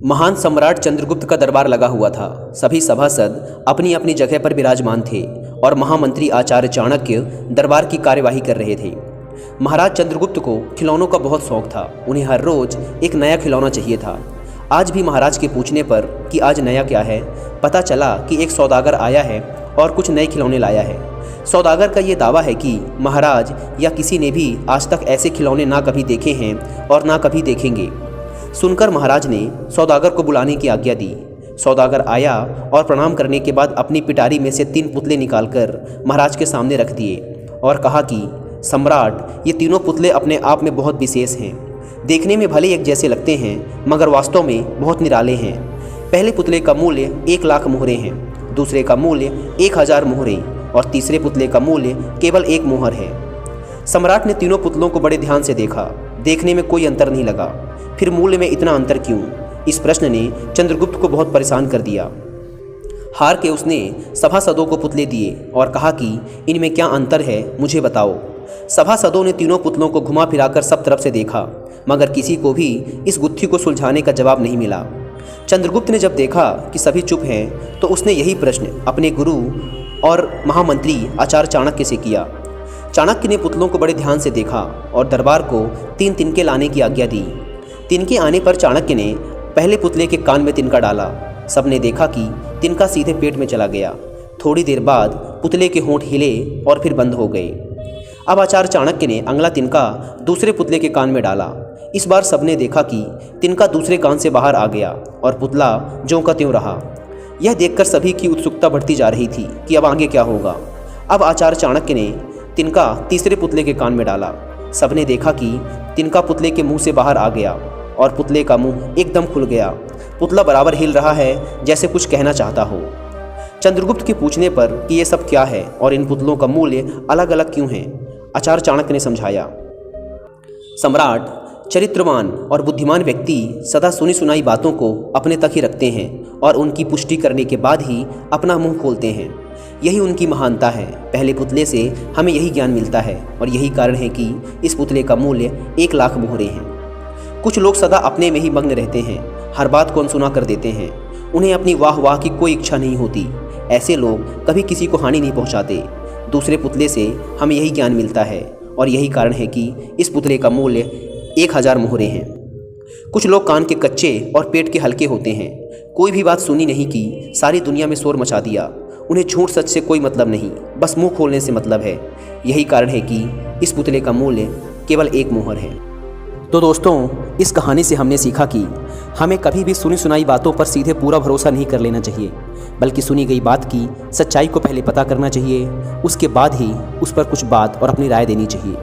महान सम्राट चंद्रगुप्त का दरबार लगा हुआ था। सभी सभासद अपनी अपनी जगह पर विराजमान थे और महामंत्री आचार्य चाणक्य दरबार की कार्यवाही कर रहे थे। महाराज चंद्रगुप्त को खिलौनों का बहुत शौक था। उन्हें हर रोज एक नया खिलौना चाहिए था। आज भी महाराज के पूछने पर कि आज नया क्या है, पता चला कि एक सौदागर आया है और कुछ नए खिलौने लाया है। सौदागर का ये दावा है कि महाराज या किसी ने भी आज तक ऐसे खिलौने ना कभी देखे हैं और ना कभी देखेंगे। सुनकर महाराज ने सौदागर को बुलाने की आज्ञा दी। सौदागर आया और प्रणाम करने के बाद अपनी पिटारी में से 3 पुतले निकालकर महाराज के सामने रख दिए और कहा कि सम्राट, ये तीनों पुतले अपने आप में बहुत विशेष हैं। देखने में भले एक जैसे लगते हैं मगर वास्तव में बहुत निराले हैं। पहले पुतले का मूल्य 1 लाख मोहरे हैं, दूसरे का मूल्य 1000 मोहरे और तीसरे पुतले का मूल्य केवल 1 मोहर है। सम्राट ने तीनों पुतलों को बड़े ध्यान से देखा। देखने में कोई अंतर नहीं लगा। फिर मूल्य में इतना अंतर क्यों? इस प्रश्न ने चंद्रगुप्त को बहुत परेशान कर दिया। हार के उसने सभासदों को पुतले दिए और कहा कि इनमें क्या अंतर है, मुझे बताओ। सभासदों ने तीनों पुतलों को घुमा फिराकर सब तरफ से देखा मगर किसी को भी इस गुत्थी को सुलझाने का जवाब नहीं मिला। चंद्रगुप्त ने जब देखा कि सभी चुप हैं तो उसने यही प्रश्न अपने गुरु और महामंत्री आचार्य चाणक्य से किया। चाणक्य ने पुतलों को बड़े ध्यान से देखा और दरबार को 3 तिनके लाने की आज्ञा दी। तिनके आने पर चाणक्य ने पहले पुतले के कान में तिनका डाला। सबने देखा कि तिनका सीधे पेट में चला गया। थोड़ी देर बाद पुतले के होंठ हिले और फिर बंद हो गए। अब आचार्य चाणक्य ने अगला तिनका दूसरे पुतले के कान में डाला। इस बार सबने देखा कि तिनका दूसरे कान से बाहर आ गया और पुतला ज्यों का त्यों रहा। यह देखकर सभी की उत्सुकता बढ़ती जा रही थी कि अब आगे क्या होगा। अब आचार्य चाणक्य ने तिनका तीसरे पुतले के कान में डाला। सबने देखा कि तिनका पुतले के मुंह से बाहर आ गया और पुतले का मुंह एकदम खुल गया। पुतला बराबर हिल रहा है जैसे कुछ कहना चाहता हो। चंद्रगुप्त के पूछने पर कि ये सब क्या है और इन पुतलों का मूल्य अलग अलग क्यों है, आचार्य चाणक्य ने समझाया। सम्राट, चरित्रवान और बुद्धिमान व्यक्ति सदा सुनी सुनाई बातों को अपने तक ही रखते हैं और उनकी पुष्टि करने के बाद ही अपना मुंह खोलते हैं। यही उनकी महानता है। पहले पुतले से हमें यही ज्ञान मिलता है और यही कारण है कि इस पुतले का मूल्य 1 लाख मोहरे हैं। कुछ लोग सदा अपने में ही मग्न रहते हैं, हर बात को अनसुना कर देते हैं। उन्हें अपनी वाह वाह की कोई इच्छा नहीं होती। ऐसे लोग कभी किसी को हानि नहीं पहुंचाते। दूसरे पुतले से हमें यही ज्ञान मिलता है और यही कारण है कि इस पुतले का मूल्य 1000 मोहरे हैं। कुछ लोग कान के कच्चे और पेट के हल्के होते हैं। कोई भी बात सुनी नहीं कि सारी दुनिया में शोर मचा दिया। उन्हें झूठ सच से कोई मतलब नहीं, बस मुंह खोलने से मतलब है। यही कारण है कि इस पुतले का मूल्य केवल 1 मोहर है। तो दोस्तों, इस कहानी से हमने सीखा कि हमें कभी भी सुनी सुनाई बातों पर सीधे पूरा भरोसा नहीं कर लेना चाहिए, बल्कि सुनी गई बात की सच्चाई को पहले पता करना चाहिए, उसके बाद ही उस पर कुछ बात और अपनी राय देनी चाहिए।